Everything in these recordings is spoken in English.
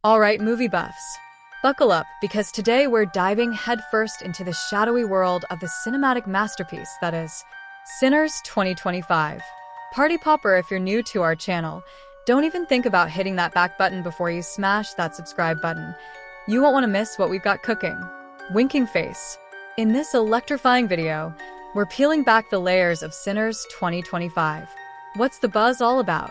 Alright, movie buffs. Buckle up, because today we're diving headfirst into the shadowy world of the cinematic masterpiece that is Sinners 2025. Party popper if you're new to our channel. Don't even think about hitting that back button before you smash that subscribe button. You won't want to miss what we've got cooking. Winking face. In this electrifying video, we're peeling back the layers of Sinners 2025. What's the buzz all about?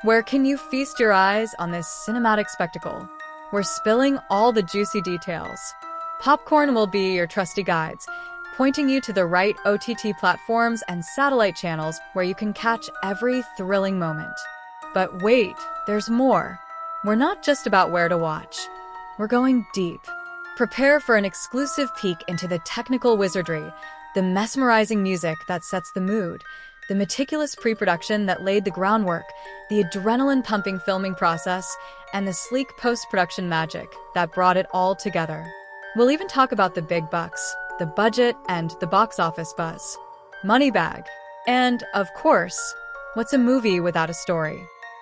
Where can you feast your eyes on this cinematic spectacle? We're spilling all the juicy details. Popcorn will be your trusty guides, pointing you to the right OTT platforms and satellite channels where you can catch every thrilling moment. But wait, there's more. We're not just about where to watch. We're going deep. Prepare for an exclusive peek into the technical wizardry, the mesmerizing music that sets the mood, the meticulous pre-production that laid the groundwork, the adrenaline-pumping filming process, and the sleek post-production magic that brought it all together. We'll even talk about the big bucks, the budget, and the box office buzz. Money bag. And, of course, what's a movie without a story?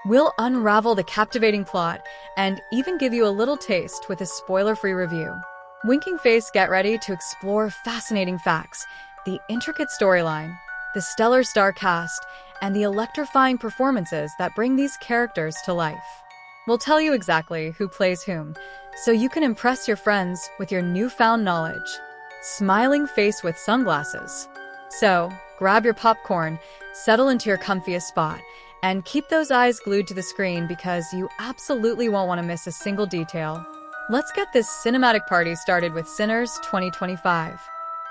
We'll unravel the captivating plot and even give you a little taste with a spoiler-free review. Winking face, get ready to explore fascinating facts, the intricate storyline, the stellar star cast, and the electrifying performances that bring these characters to life. We'll tell you exactly who plays whom, so you can impress your friends with your newfound knowledge. Smiling face with sunglasses. So, grab your popcorn, settle into your comfiest spot, and keep those eyes glued to the screen because you absolutely won't want to miss a single detail. Let's get this cinematic party started with Sinners 2025.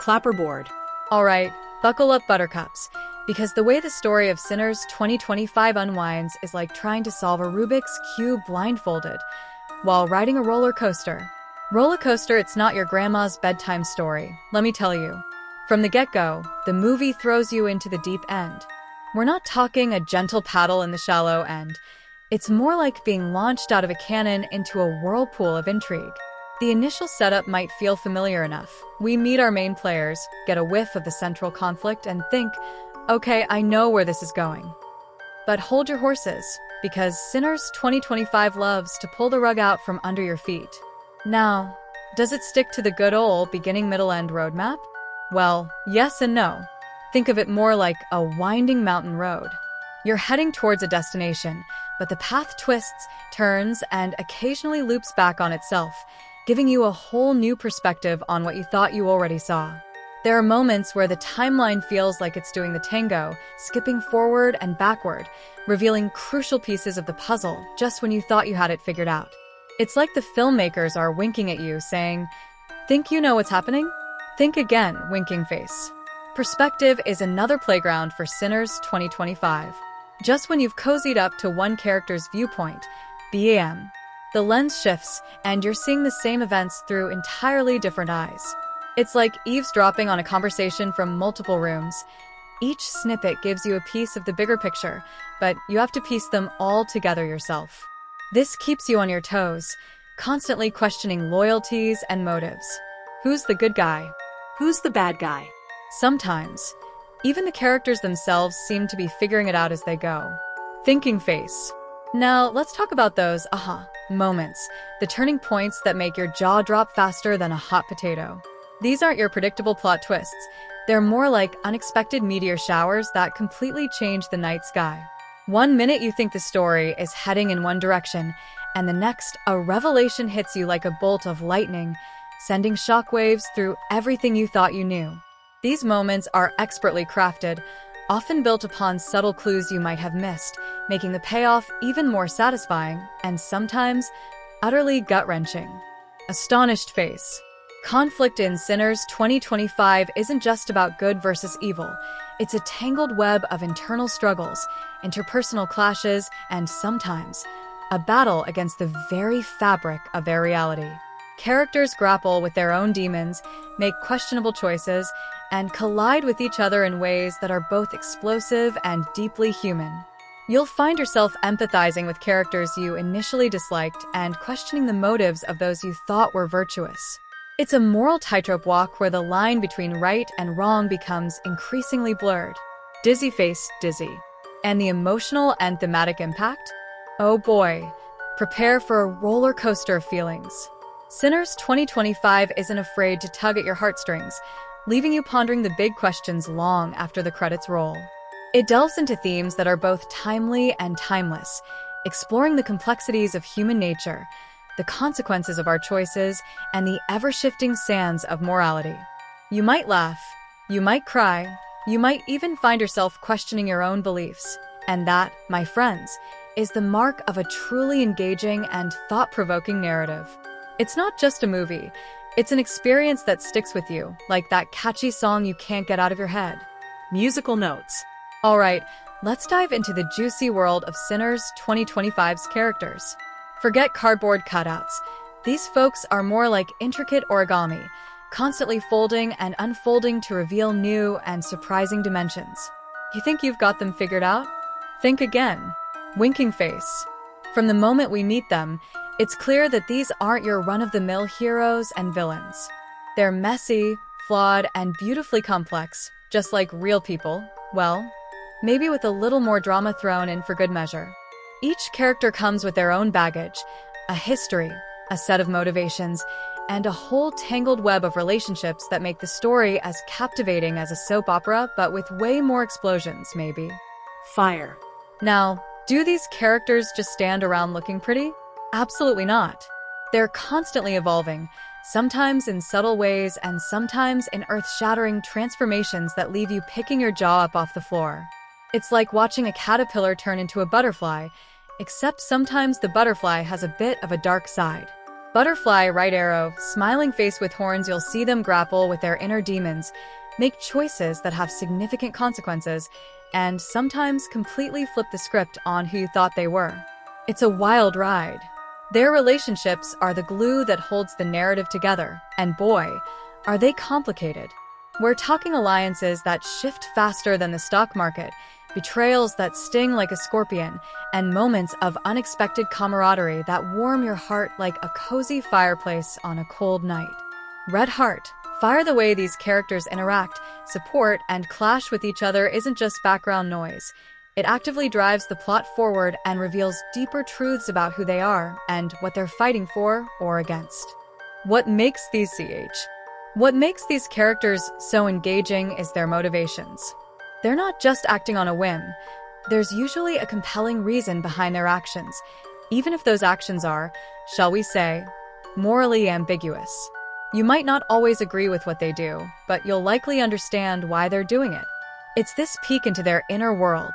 Clapperboard. Alright, buckle up, buttercups, because the way the story of Sinners 2025 unwinds is like trying to solve a Rubik's Cube blindfolded while riding a roller coaster. Roller coaster, it's not your grandma's bedtime story, let me tell you. From the get-go, the movie throws you into the deep end. We're not talking a gentle paddle in the shallow end. It's more like being launched out of a cannon into a whirlpool of intrigue. The initial setup might feel familiar enough. We meet our main players, get a whiff of the central conflict, and think, okay, I know where this is going. But hold your horses, because Sinners 2025 loves to pull the rug out from under your feet. Now, does it stick to the good old beginning, middle, end roadmap? Well, yes and no. Think of it more like a winding mountain road. You're heading towards a destination, but the path twists, turns, and occasionally loops back on itself, giving you a whole new perspective on what you thought you already saw. There are moments where the timeline feels like it's doing the tango, skipping forward and backward, revealing crucial pieces of the puzzle just when you thought you had it figured out. It's like the filmmakers are winking at you, saying, "Think you know what's happening? Think again," winking face. Perspective is another playground for Sinners 2025. Just when you've cozied up to one character's viewpoint, bam, the lens shifts and you're seeing the same events through entirely different eyes. It's like eavesdropping on a conversation from multiple rooms. Each snippet gives you a piece of the bigger picture, but you have to piece them all together yourself. This keeps you on your toes, constantly questioning loyalties and motives. Who's the good guy? Who's the bad guy? Sometimes, even the characters themselves seem to be figuring it out as they go. Thinking face. Now, let's talk about those aha moments, the turning points that make your jaw drop faster than a hot potato. These aren't your predictable plot twists. They're more like unexpected meteor showers that completely change the night sky. One minute you think the story is heading in one direction, and the next, a revelation hits you like a bolt of lightning, sending shockwaves through everything you thought you knew. These moments are expertly crafted, often built upon subtle clues you might have missed, making the payoff even more satisfying and sometimes utterly gut-wrenching. Astonished face. Conflict in Sinners 2025 isn't just about good versus evil. It's a tangled web of internal struggles, interpersonal clashes, and sometimes a battle against the very fabric of their reality. Characters grapple with their own demons, make questionable choices, and collide with each other in ways that are both explosive and deeply human. You'll find yourself empathizing with characters you initially disliked and questioning the motives of those you thought were virtuous. It's a moral tightrope walk where the line between right and wrong becomes increasingly blurred. Dizzy face, dizzy. And the emotional and thematic impact? Oh boy, Prepare for a roller coaster of feelings. Sinners 2025 isn't afraid to tug at your heartstrings, leaving you pondering the big questions long after the credits roll. It delves into themes that are both timely and timeless, exploring the complexities of human nature, the consequences of our choices, and the ever-shifting sands of morality. You might laugh, you might cry, you might even find yourself questioning your own beliefs. And that, my friends, is the mark of a truly engaging and thought-provoking narrative. It's not just a movie, it's an experience that sticks with you, like that catchy song you can't get out of your head. Musical notes. All right, let's dive into the juicy world of Sinners 2025's characters. Forget cardboard cutouts. These folks are more like intricate origami, constantly folding and unfolding to reveal new and surprising dimensions. You think you've got them figured out? Think again. Winking face. From the moment we meet them, it's clear that these aren't your run-of-the-mill heroes and villains. They're messy, flawed, and beautifully complex, just like real people. Well, maybe with a little more drama thrown in for good measure. Each character comes with their own baggage, a history, a set of motivations, and a whole tangled web of relationships that make the story as captivating as a soap opera, but with way more explosions, maybe. Fire. Now, do these characters just stand around looking pretty? Absolutely not. They're constantly evolving, sometimes in subtle ways and sometimes in earth-shattering transformations that leave you picking your jaw up off the floor. It's like watching a caterpillar turn into a butterfly, except sometimes the butterfly has a bit of a dark side. Butterfly, right arrow, smiling face with horns, you'll see them grapple with their inner demons, make choices that have significant consequences, and sometimes completely flip the script on who you thought they were. It's a wild ride. Their relationships are the glue that holds the narrative together, and boy, are they complicated. We're talking alliances that shift faster than the stock market, betrayals that sting like a scorpion, and moments of unexpected camaraderie that warm your heart like a cozy fireplace on a cold night. Red Heart. Fire. The way these characters interact, support, and clash with each other isn't just background noise. It actively drives the plot forward and reveals deeper truths about who they are and what they're fighting for or against. What makes these characters so engaging is their motivations. They're not just acting on a whim. There's usually a compelling reason behind their actions, even if those actions are, shall we say, morally ambiguous. You might not always agree with what they do, but you'll likely understand why they're doing it. It's this peek into their inner world,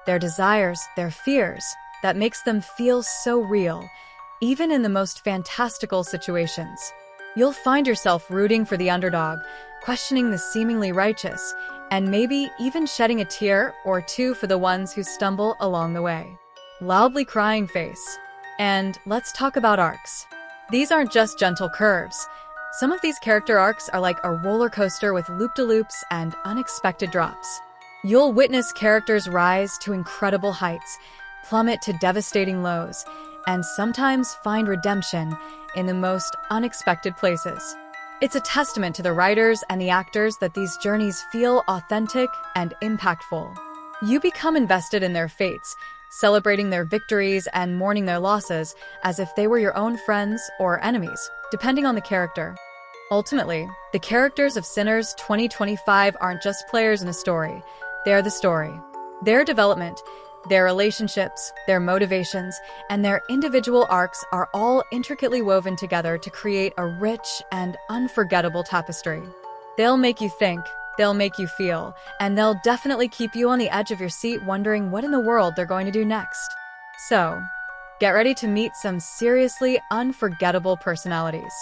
their desires, their fears, that makes them feel so real, even in the most fantastical situations. You'll find yourself rooting for the underdog, questioning the seemingly righteous, and maybe even shedding a tear or two for the ones who stumble along the way. Loudly crying face. And let's talk about arcs. These aren't just gentle curves. Some of these character arcs are like a roller coaster with loop-de-loops and unexpected drops. You'll witness characters rise to incredible heights, plummet to devastating lows, and sometimes find redemption in the most unexpected places. It's a testament to the writers and the actors that these journeys feel authentic and impactful. You become invested in their fates, celebrating their victories and mourning their losses as if they were your own friends or enemies, depending on the character. Ultimately, the characters of Sinners 2025 aren't just players in a story. They're the story. Their development, their relationships, their motivations, and their individual arcs are all intricately woven together to create a rich and unforgettable tapestry. They'll make you think, they'll make you feel, and they'll definitely keep you on the edge of your seat wondering what in the world they're going to do next. So, get ready to meet some seriously unforgettable personalities.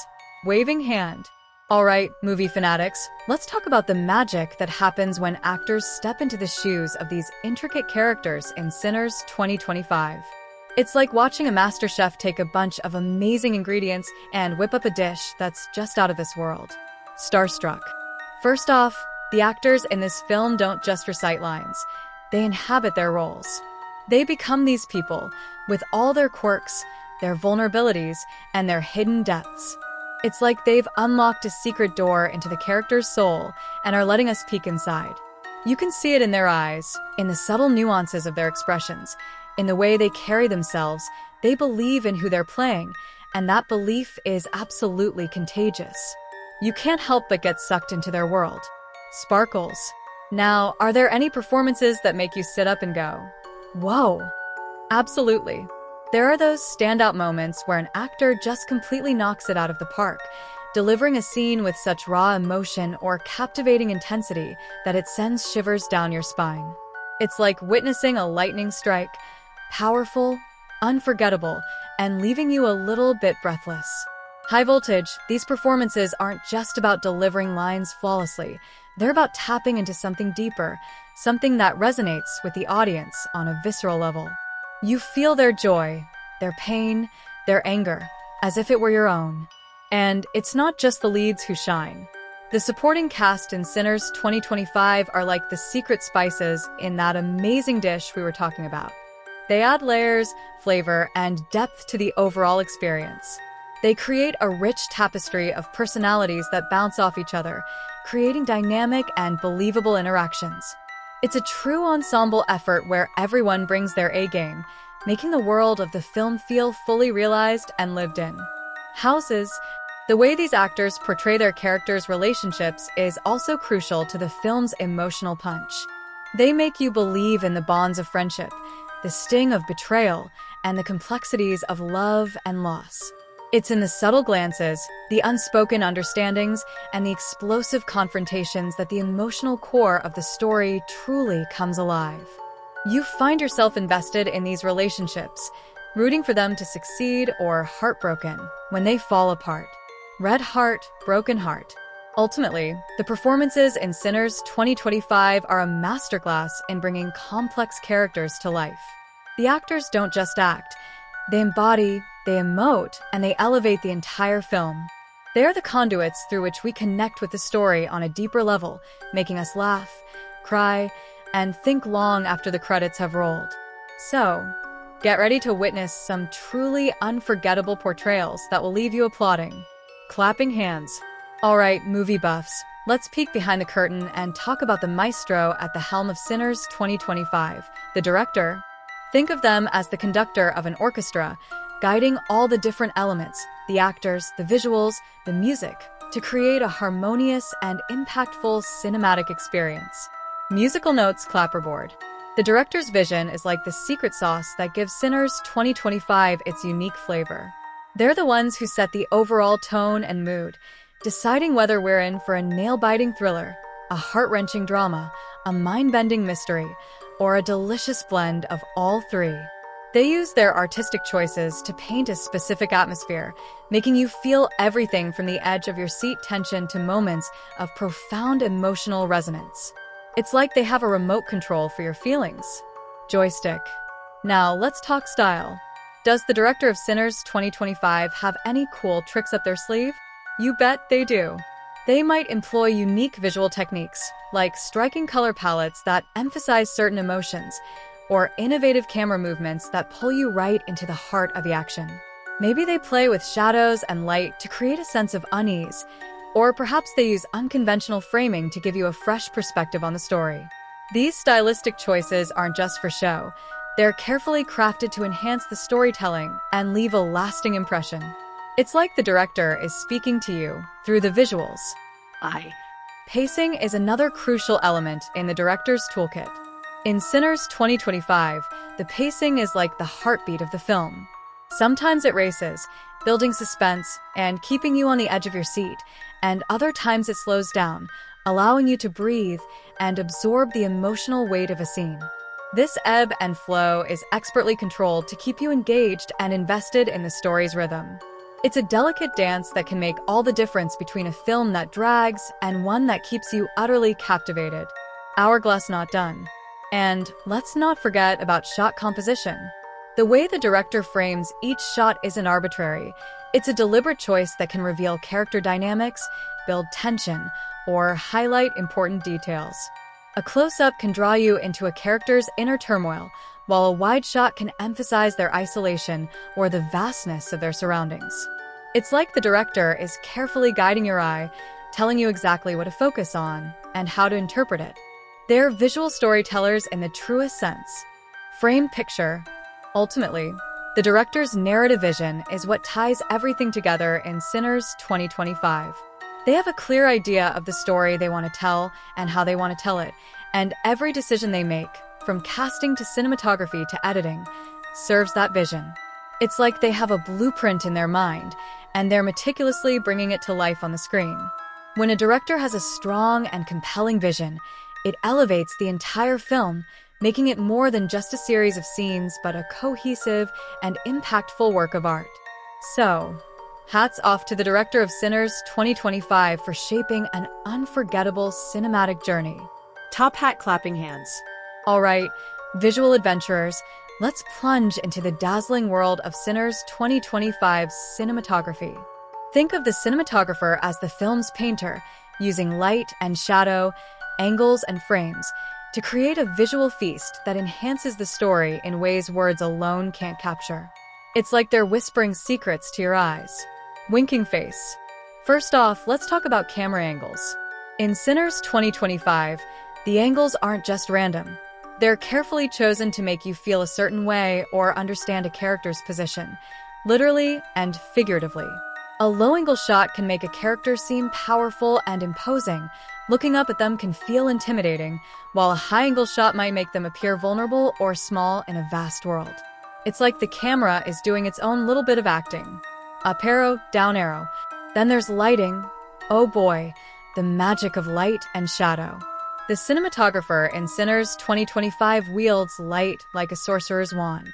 Waving hand. Alright, movie fanatics, let's talk about the magic that happens when actors step into the shoes of these intricate characters in Sinners 2025. It's like watching a master chef take a bunch of amazing ingredients and whip up a dish that's just out of this world. Starstruck. First off, the actors in this film don't just recite lines. They inhabit their roles. They become these people, with all their quirks, their vulnerabilities, and their hidden depths. It's like they've unlocked a secret door into the character's soul and are letting us peek inside. You can see it in their eyes, in the subtle nuances of their expressions, in the way they carry themselves. They believe in who they're playing, and that belief is absolutely contagious. You can't help but get sucked into their world. Sparkles. Now, are there any performances that make you sit up and go, "Whoa"? Absolutely. There are those standout moments where an actor just completely knocks it out of the park, delivering a scene with such raw emotion or captivating intensity that it sends shivers down your spine. It's like witnessing a lightning strike, powerful, unforgettable, and leaving you a little bit breathless. High Voltage, these performances aren't just about delivering lines flawlessly. They're about tapping into something deeper, something that resonates with the audience on a visceral level. You feel their joy, their pain, their anger, as if it were your own. And it's not just the leads who shine. The supporting cast in Sinners 2025 are like the secret spices in that amazing dish we were talking about. They add layers, flavor, and depth to the overall experience. They create a rich tapestry of personalities that bounce off each other, creating dynamic and believable interactions. It's a true ensemble effort where everyone brings their A-game, making the world of the film feel fully realized and lived in. Houses. The way these actors portray their characters' relationships is also crucial to the film's emotional punch. They make you believe in the bonds of friendship, the sting of betrayal, and the complexities of love and loss. It's in the subtle glances, the unspoken understandings, and the explosive confrontations that the emotional core of the story truly comes alive. You find yourself invested in these relationships, rooting for them to succeed or heartbroken when they fall apart. Red heart, broken heart. Ultimately, the performances in Sinners 2025 are a masterclass in bringing complex characters to life. The actors don't just act, they embody, they emote, and they elevate the entire film. They are the conduits through which we connect with the story on a deeper level, making us laugh, cry, and think long after the credits have rolled. So, get ready to witness some truly unforgettable portrayals that will leave you applauding, clapping hands. All right, movie buffs, let's peek behind the curtain and talk about the maestro at the helm of Sinners 2025, the director. Think of them as the conductor of an orchestra, guiding all the different elements, the actors, the visuals, the music, to create a harmonious and impactful cinematic experience. Musical notes clapperboard. The director's vision is like the secret sauce that gives Sinners 2025 its unique flavor. They're the ones who set the overall tone and mood, deciding whether we're in for a nail-biting thriller, a heart-wrenching drama, a mind-bending mystery, or a delicious blend of all three. They use their artistic choices to paint a specific atmosphere, making you feel everything from the edge of your seat tension to moments of profound emotional resonance. It's like they have a remote control for your feelings. Joystick. Now, let's talk style. Does the director of Sinners 2025 have any cool tricks up their sleeve? You bet they do. They might employ unique visual techniques, like striking color palettes that emphasize certain emotions, or innovative camera movements that pull you right into the heart of the action. Maybe they play with shadows and light to create a sense of unease, or perhaps they use unconventional framing to give you a fresh perspective on the story. These stylistic choices aren't just for show. They're carefully crafted to enhance the storytelling and leave a lasting impression. It's like the director is speaking to you through the visuals. Pacing is another crucial element in the director's toolkit. In Sinners 2025, the pacing is like the heartbeat of the film. Sometimes it races, building suspense and keeping you on the edge of your seat, and other times it slows down, allowing you to breathe and absorb the emotional weight of a scene. This ebb and flow is expertly controlled to keep you engaged and invested in the story's rhythm. It's a delicate dance that can make all the difference between a film that drags and one that keeps you utterly captivated. Hourglass not done. And let's not forget about shot composition. The way the director frames each shot isn't arbitrary. It's a deliberate choice that can reveal character dynamics, build tension, or highlight important details. A close-up can draw you into a character's inner turmoil, while a wide shot can emphasize their isolation or the vastness of their surroundings. It's like the director is carefully guiding your eye, telling you exactly what to focus on and how to interpret it. They're visual storytellers in the truest sense. Frame picture. Ultimately, the director's narrative vision is what ties everything together in Sinners 2025. They have a clear idea of the story they want to tell and how they want to tell it, and every decision they make, from casting to cinematography to editing, serves that vision. It's like they have a blueprint in their mind, and they're meticulously bringing it to life on the screen. When a director has a strong and compelling vision, it elevates the entire film, making it more than just a series of scenes, but a cohesive and impactful work of art. So, hats off to the director of Sinners 2025 for shaping an unforgettable cinematic journey. Top hat clapping hands. All right, visual adventurers, let's plunge into the dazzling world of Sinners 2025's cinematography. Think of the cinematographer as the film's painter, using light and shadow, angles and frames, to create a visual feast that enhances the story in ways words alone can't capture. It's like they're whispering secrets to your eyes. Winking face. First off, let's talk about camera angles. In Sinners 2025, the angles aren't just random. They're carefully chosen to make you feel a certain way or understand a character's position, literally and figuratively. A low-angle shot can make a character seem powerful and imposing. Looking up at them can feel intimidating, while a high-angle shot might make them appear vulnerable or small in a vast world. It's like the camera is doing its own little bit of acting. Up arrow, down arrow. Then there's lighting. Oh boy, the magic of light and shadow. The cinematographer in Sinners 2025 wields light like a sorcerer's wand.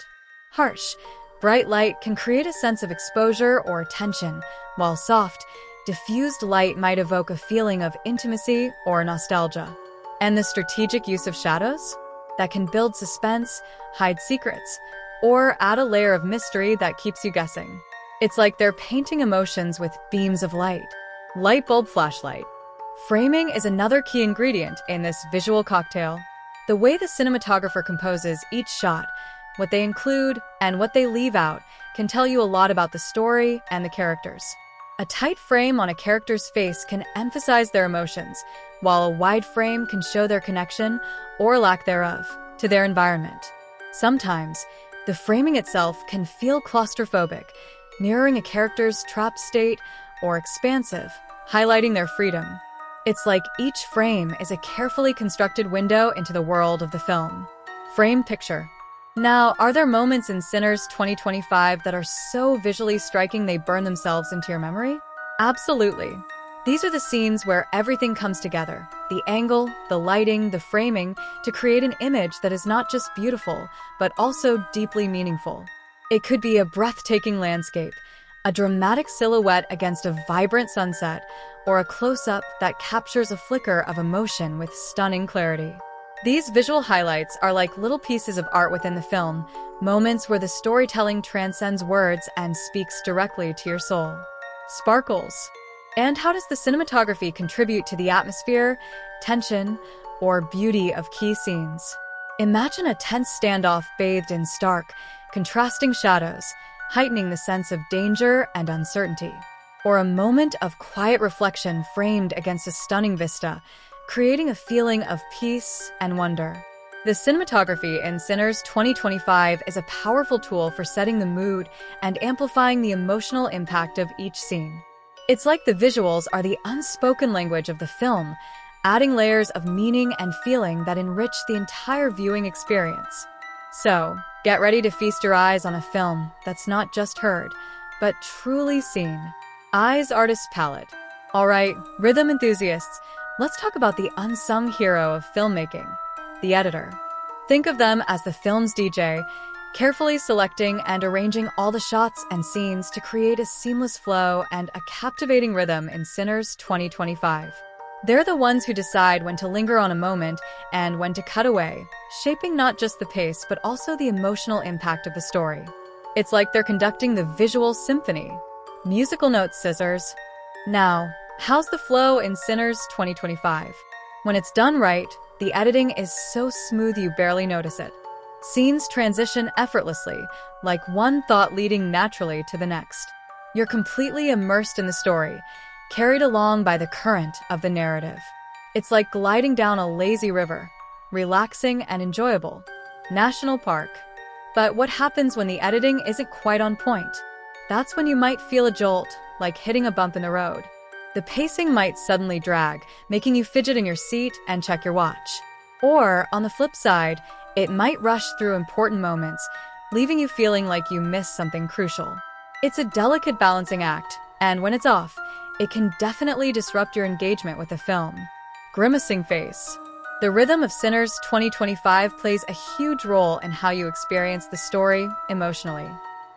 Harsh, bright light can create a sense of exposure or tension, while soft, diffused light might evoke a feeling of intimacy or nostalgia. And the strategic use of shadows? That can build suspense, hide secrets, or add a layer of mystery that keeps you guessing. It's like they're painting emotions with beams of light. Light bulb flashlight. Framing is another key ingredient in this visual cocktail. The way the cinematographer composes each shot, what they include, and what they leave out can tell you a lot about the story and the characters. A tight frame on a character's face can emphasize their emotions, while a wide frame can show their connection, or lack thereof, to their environment. Sometimes, the framing itself can feel claustrophobic, mirroring a character's trapped state, or expansive, highlighting their freedom. It's like each frame is a carefully constructed window into the world of the film. Frame picture. Now, are there moments in Sinners 2025 that are so visually striking they burn themselves into your memory? Absolutely. These are the scenes where everything comes together, the angle, the lighting, the framing, to create an image that is not just beautiful, but also deeply meaningful. It could be a breathtaking landscape, a dramatic silhouette against a vibrant sunset, or a close-up that captures a flicker of emotion with stunning clarity. These visual highlights are like little pieces of art within the film, moments where the storytelling transcends words and speaks directly to your soul. Sparkles. And how does the cinematography contribute to the atmosphere, tension, or beauty of key scenes? Imagine a tense standoff bathed in stark, contrasting shadows, heightening the sense of danger and uncertainty. Or a moment of quiet reflection framed against a stunning vista, creating a feeling of peace and wonder. The cinematography in Sinners 2025 is a powerful tool for setting the mood and amplifying the emotional impact of each scene. It's like the visuals are the unspoken language of the film, adding layers of meaning and feeling that enrich the entire viewing experience. So, get ready to feast your eyes on a film that's not just heard, but truly seen. Eyes Artist Palette. Alright, rhythm enthusiasts, let's talk about the unsung hero of filmmaking, the editor. Think of them as the film's DJ, carefully selecting and arranging all the shots and scenes to create a seamless flow and a captivating rhythm in Sinners 2025. They're the ones who decide when to linger on a moment and when to cut away, shaping not just the pace but also the emotional impact of the story. It's like they're conducting the visual symphony. Musical notes, scissors. Now, how's the flow in Sinners 2025? When it's done right, the editing is so smooth you barely notice it. Scenes transition effortlessly, like one thought leading naturally to the next. You're completely immersed in the story, carried along by the current of the narrative. It's like gliding down a lazy river, relaxing and enjoyable. National Park. But what happens when the editing isn't quite on point? That's when you might feel a jolt, like hitting a bump in the road. The pacing might suddenly drag, making you fidget in your seat and check your watch. Or, on the flip side, it might rush through important moments, leaving you feeling like you missed something crucial. It's a delicate balancing act, and when it's off, it can definitely disrupt your engagement with the film. Grimacing face. The rhythm of Sinners 2025 plays a huge role in how you experience the story emotionally.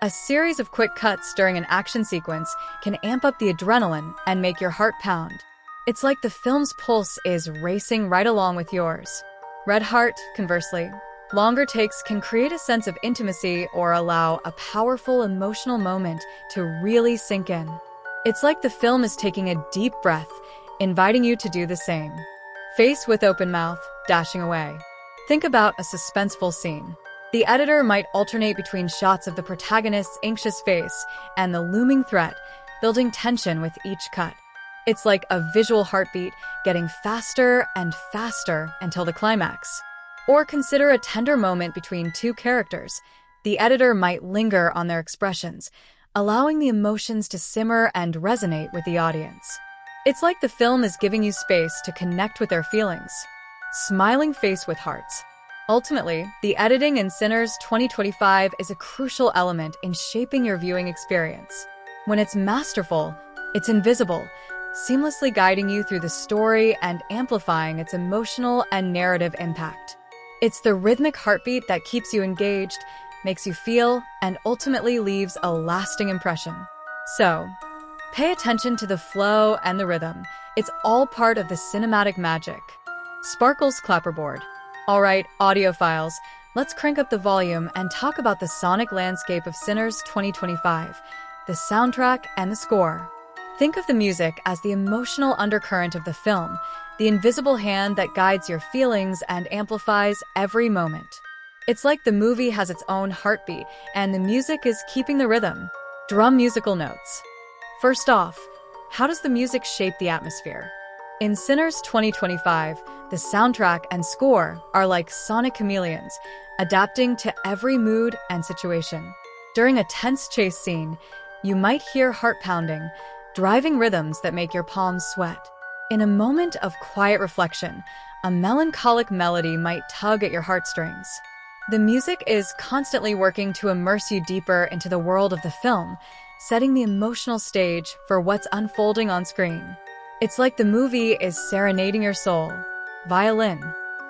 A series of quick cuts during an action sequence can amp up the adrenaline and make your heart pound. It's like the film's pulse is racing right along with yours. Red Heart, conversely, longer takes can create a sense of intimacy or allow a powerful emotional moment to really sink in. It's like the film is taking a deep breath, inviting you to do the same. Face with open mouth, dashing away. Think about a suspenseful scene. The editor might alternate between shots of the protagonist's anxious face and the looming threat, building tension with each cut. It's like a visual heartbeat getting faster and faster until the climax. Or consider a tender moment between two characters. The editor might linger on their expressions, allowing the emotions to simmer and resonate with the audience. It's like the film is giving you space to connect with their feelings. Smiling face with hearts. Ultimately, the editing in Sinners 2025 is a crucial element in shaping your viewing experience. When it's masterful, it's invisible, seamlessly guiding you through the story and amplifying its emotional and narrative impact. It's the rhythmic heartbeat that keeps you engaged, makes you feel, and ultimately leaves a lasting impression. So, pay attention to the flow and the rhythm. It's all part of the cinematic magic. Sparkles clapperboard. Alright, audiophiles, let's crank up the volume and talk about the sonic landscape of Sinners 2025, the soundtrack and the score. Think of the music as the emotional undercurrent of the film, the invisible hand that guides your feelings and amplifies every moment. It's like the movie has its own heartbeat, and the music is keeping the rhythm. Drum musical notes. First off, how does the music shape the atmosphere? In Sinners 2025, the soundtrack and score are like sonic chameleons, adapting to every mood and situation. During a tense chase scene, you might hear heart pounding, driving rhythms that make your palms sweat. In a moment of quiet reflection, a melancholic melody might tug at your heartstrings. The music is constantly working to immerse you deeper into the world of the film, setting the emotional stage for what's unfolding on screen. It's like the movie is serenading your soul. Violin.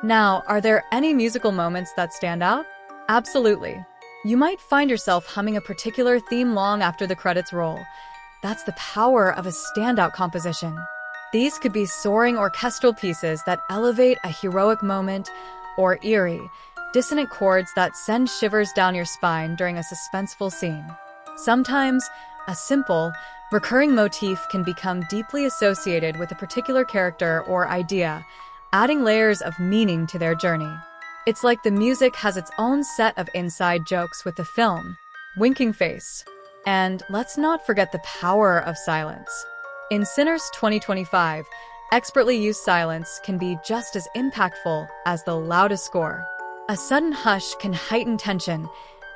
Now, are there any musical moments that stand out? Absolutely. You might find yourself humming a particular theme long after the credits roll. That's the power of a standout composition. These could be soaring orchestral pieces that elevate a heroic moment, or eerie, dissonant chords that send shivers down your spine during a suspenseful scene. Sometimes, a simple, recurring motif can become deeply associated with a particular character or idea, adding layers of meaning to their journey. It's like the music has its own set of inside jokes with the film. Winking face. And let's not forget the power of silence. In Sinners 2025, expertly used silence can be just as impactful as the loudest score. A sudden hush can heighten tension,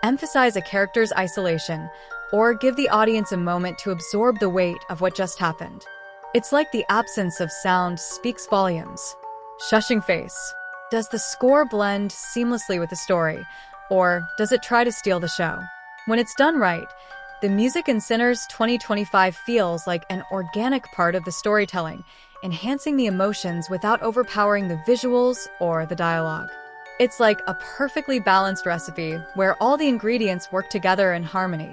emphasize a character's isolation, or give the audience a moment to absorb the weight of what just happened. It's like the absence of sound speaks volumes. Shushing face. Does the score blend seamlessly with the story, or does it try to steal the show? When it's done right, the music in Sinners 2025 feels like an organic part of the storytelling, enhancing the emotions without overpowering the visuals or the dialogue. It's like a perfectly balanced recipe where all the ingredients work together in harmony.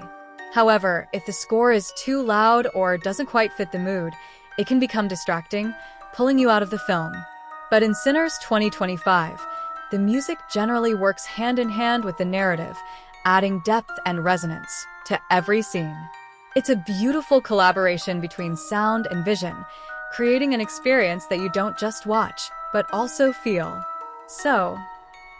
However, if the score is too loud or doesn't quite fit the mood, it can become distracting, pulling you out of the film. But in Sinners 2025, the music generally works hand in hand with the narrative, adding depth and resonance to every scene. It's a beautiful collaboration between sound and vision, creating an experience that you don't just watch, but also feel. So,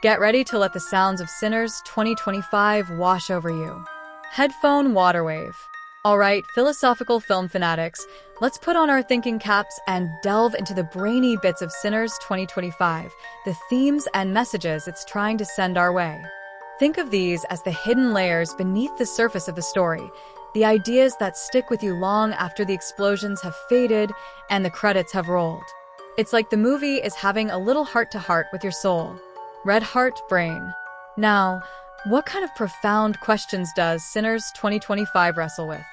get ready to let the sounds of Sinners 2025 wash over you. Headphone water wave. Alright, philosophical film fanatics, let's put on our thinking caps and delve into the brainy bits of Sinners 2025, the themes and messages it's trying to send our way. Think of these as the hidden layers beneath the surface of the story, the ideas that stick with you long after the explosions have faded and the credits have rolled. It's like the movie is having a little heart-to-heart with your soul. Red Heart Brain. Now, what kind of profound questions does Sinners 2025 wrestle with?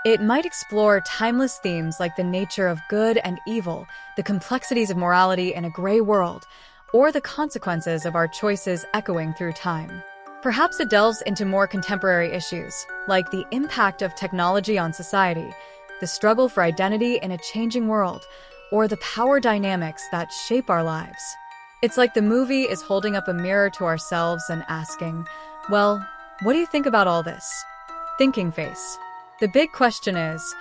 It might explore timeless themes like the nature of good and evil, the complexities of morality in a gray world, or the consequences of our choices echoing through time. Perhaps it delves into more contemporary issues, like the impact of technology on society, the struggle for identity in a changing world, or the power dynamics that shape our lives. It's like the movie is holding up a mirror to ourselves and asking, well, what do you think about all this? Thinking face. The big question is,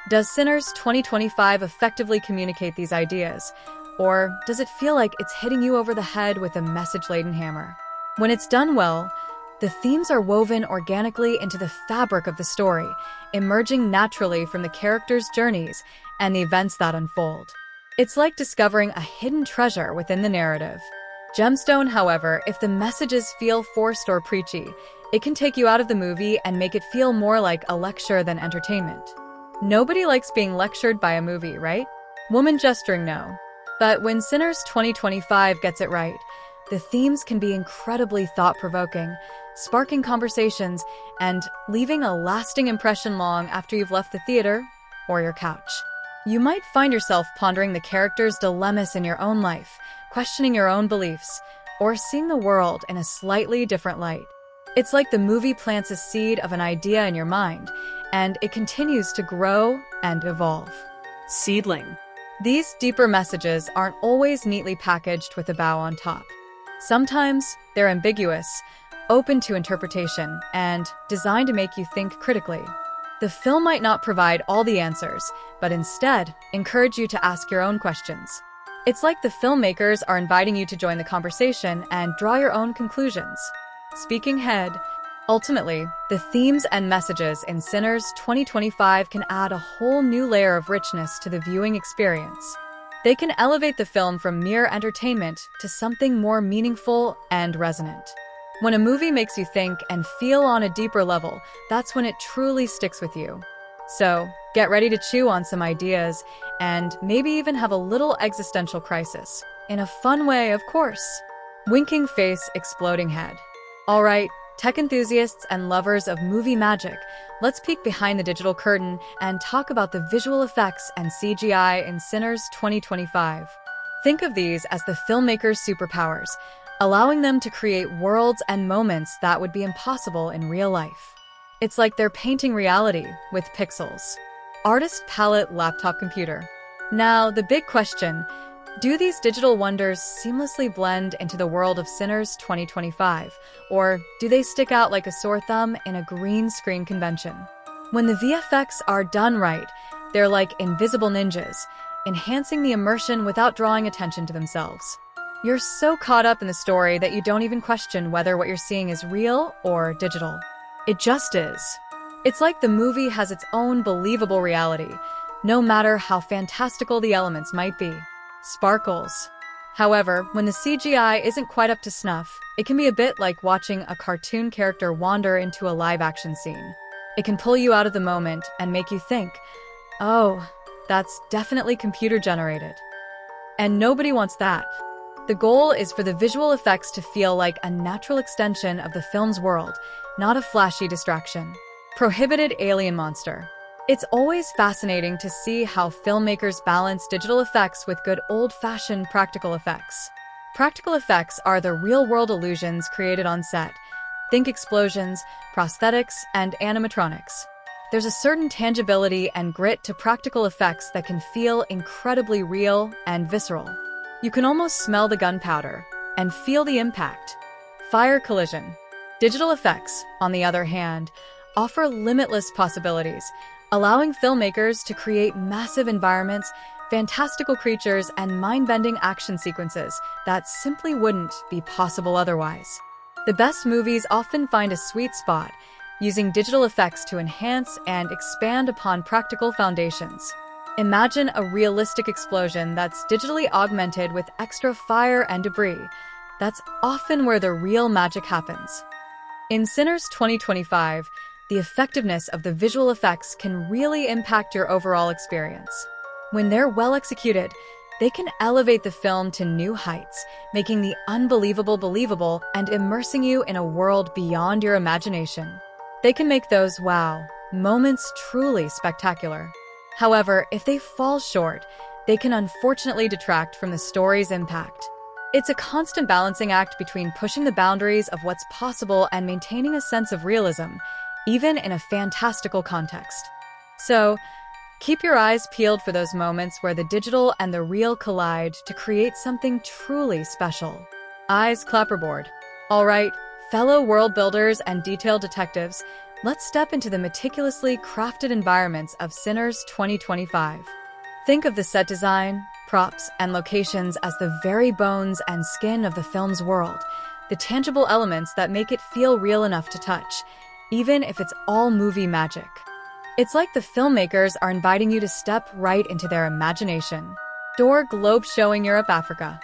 does Sinners 2025 effectively communicate these ideas, or does it feel like it's hitting you over the head with a message-laden hammer? When it's done well, the themes are woven organically into the fabric of the story, emerging naturally from the characters' journeys and the events that unfold. It's like discovering a hidden treasure within the narrative. Gemstone, however, if the messages feel forced or preachy, it can take you out of the movie and make it feel more like a lecture than entertainment. Nobody likes being lectured by a movie, right? Woman gesturing no. But when Sinners 2025 gets it right, the themes can be incredibly thought-provoking, sparking conversations and leaving a lasting impression long after you've left the theater or your couch. You might find yourself pondering the characters' dilemmas in your own life, questioning your own beliefs, or seeing the world in a slightly different light. It's like the movie plants a seed of an idea in your mind, and it continues to grow and evolve. Seedling. These deeper messages aren't always neatly packaged with a bow on top. Sometimes they're ambiguous, open to interpretation, and designed to make you think critically. The film might not provide all the answers, but instead encourage you to ask your own questions. It's like the filmmakers are inviting you to join the conversation and draw your own conclusions. Speaking head, ultimately, the themes and messages in Sinners 2025 can add a whole new layer of richness to the viewing experience. They can elevate the film from mere entertainment to something more meaningful and resonant. When a movie makes you think and feel on a deeper level, that's when it truly sticks with you. So, get ready to chew on some ideas and maybe even have a little existential crisis. In a fun way, of course. Winking face, exploding head. All right, tech enthusiasts and lovers of movie magic, let's peek behind the digital curtain and talk about the visual effects and CGI in Sinners 2025. Think of these as the filmmakers' superpowers, allowing them to create worlds and moments that would be impossible in real life. It's like they're painting reality with pixels. Artist palette laptop computer. Now, the big question, do these digital wonders seamlessly blend into the world of Sinners 2025, or do they stick out like a sore thumb in a green screen convention? When the VFX are done right, they're like invisible ninjas, enhancing the immersion without drawing attention to themselves. You're so caught up in the story that you don't even question whether what you're seeing is real or digital. It just is. It's like the movie has its own believable reality, no matter how fantastical the elements might be. Sparkles. However, when the CGI isn't quite up to snuff, it can be a bit like watching a cartoon character wander into a live-action scene. It can pull you out of the moment and make you think, oh, that's definitely computer-generated. And nobody wants that. The goal is for the visual effects to feel like a natural extension of the film's world, not a flashy distraction. Prohibited alien monster. It's always fascinating to see how filmmakers balance digital effects with good old-fashioned practical effects. Practical effects are the real-world illusions created on set. Think explosions, prosthetics, and animatronics. There's a certain tangibility and grit to practical effects that can feel incredibly real and visceral. You can almost smell the gunpowder and feel the impact. Fire collision. Digital effects, on the other hand, offer limitless possibilities, allowing filmmakers to create massive environments, fantastical creatures, and mind-bending action sequences that simply wouldn't be possible otherwise. The best movies often find a sweet spot, using digital effects to enhance and expand upon practical foundations. Imagine a realistic explosion that's digitally augmented with extra fire and debris. That's often where the real magic happens. In Sinners 2025, the effectiveness of the visual effects can really impact your overall experience. When they're well executed, they can elevate the film to new heights, making the unbelievable believable and immersing you in a world beyond your imagination. They can make those wow moments truly spectacular. However, if they fall short, they can unfortunately detract from the story's impact. It's a constant balancing act between pushing the boundaries of what's possible and maintaining a sense of realism, even in a fantastical context. So, keep your eyes peeled for those moments where the digital and the real collide to create something truly special. Eyes clapperboard. All right, fellow world builders and detailed detectives, let's step into the meticulously crafted environments of Sinners 2025. Think of the set design, props, and locations as the very bones and skin of the film's world, the tangible elements that make it feel real enough to touch, even if it's all movie magic. It's like the filmmakers are inviting you to step right into their imagination. Door globe showing Europe, Africa.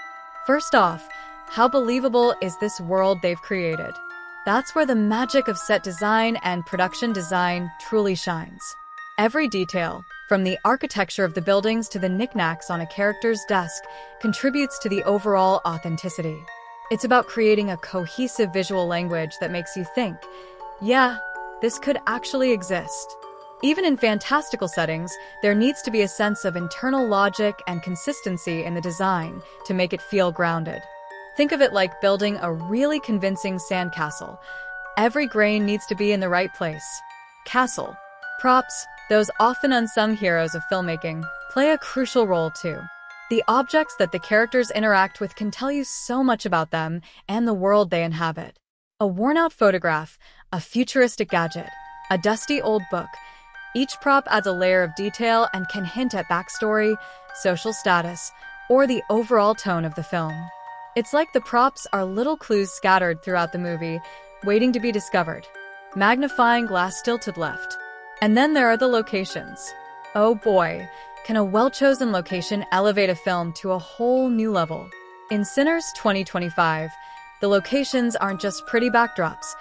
First off, how believable is this world they've created? That's where the magic of set design and production design truly shines. Every detail, from the architecture of the buildings to the knickknacks on a character's desk, contributes to the overall authenticity. It's about creating a cohesive visual language that makes you think, yeah, this could actually exist. Even in fantastical settings, there needs to be a sense of internal logic and consistency in the design to make it feel grounded. Think of it like building a really convincing sandcastle. Every grain needs to be in the right place. Castle. Props, those often unsung heroes of filmmaking, play a crucial role too. The objects that the characters interact with can tell you so much about them and the world they inhabit. A worn-out photograph, a futuristic gadget, a dusty old book. Each prop adds a layer of detail and can hint at backstory, social status, or the overall tone of the film. It's like the props are little clues scattered throughout the movie, waiting to be discovered. Magnifying glass tilted left. And then there are the locations. Oh boy, can a well-chosen location elevate a film to a whole new level. In Sinners 2025, the locations aren't just pretty backdrops.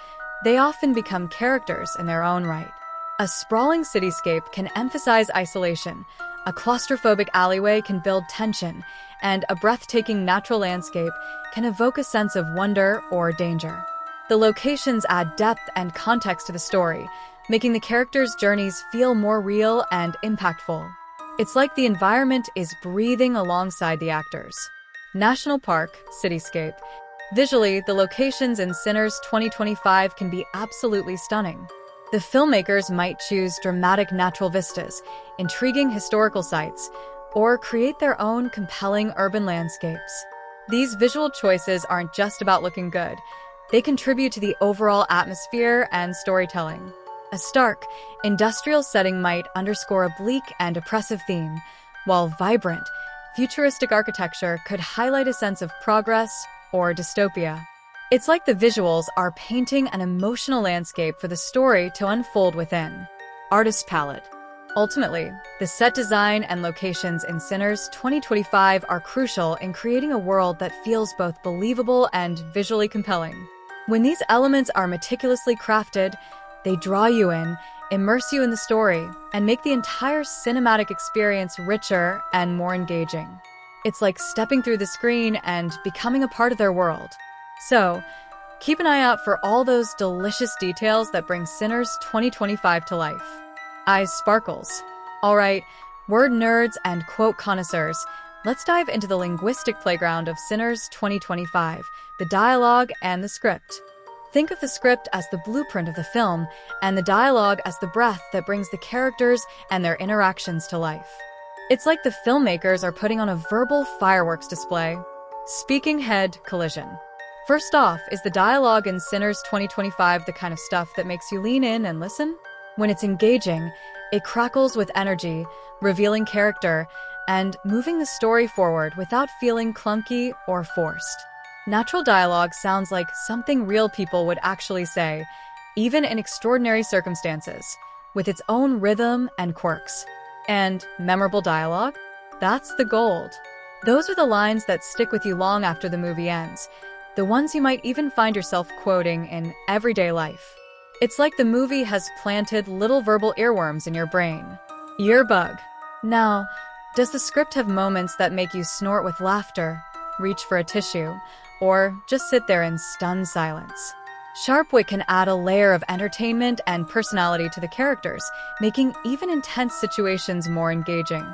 They often become characters in their own right. A sprawling cityscape can emphasize isolation, a claustrophobic alleyway can build tension, and a breathtaking natural landscape can evoke a sense of wonder or danger. The locations add depth and context to the story, making the characters' journeys feel more real and impactful. It's like the environment is breathing alongside the actors. National Park, cityscape. Visually, the locations in Sinners 2025 can be absolutely stunning. The filmmakers might choose dramatic natural vistas, intriguing historical sites, or create their own compelling urban landscapes. These visual choices aren't just about looking good. They contribute to the overall atmosphere and storytelling. A stark, industrial setting might underscore a bleak and oppressive theme, while vibrant, futuristic architecture could highlight a sense of progress or dystopia. It's like the visuals are painting an emotional landscape for the story to unfold within. Artist palette. Ultimately, the set design and locations in Sinners 2025 are crucial in creating a world that feels both believable and visually compelling. When these elements are meticulously crafted, they draw you in, immerse you in the story, and make the entire cinematic experience richer and more engaging. It's like stepping through the screen and becoming a part of their world. So, keep an eye out for all those delicious details that bring Sinners 2025 to life. Eyes sparkles. All right, word nerds and quote connoisseurs, let's dive into the linguistic playground of Sinners 2025, the dialogue and the script. Think of the script as the blueprint of the film, and the dialogue as the breath that brings the characters and their interactions to life. It's like the filmmakers are putting on a verbal fireworks display. Speaking head collision. First off, is the dialogue in Sinners 2025 the kind of stuff that makes you lean in and listen? When it's engaging, it crackles with energy, revealing character, and moving the story forward without feeling clunky or forced. Natural dialogue sounds like something real people would actually say, even in extraordinary circumstances, with its own rhythm and quirks. And memorable dialogue? That's the gold. Those are the lines that stick with you long after the movie ends. the ones you might even find yourself quoting in everyday life. It's like the movie has planted little verbal earworms in your brain. Earbug. Now, does the script have moments that make you snort with laughter, reach for a tissue, or just sit there in stunned silence? Sharp wit can add a layer of entertainment and personality to the characters, making even intense situations more engaging.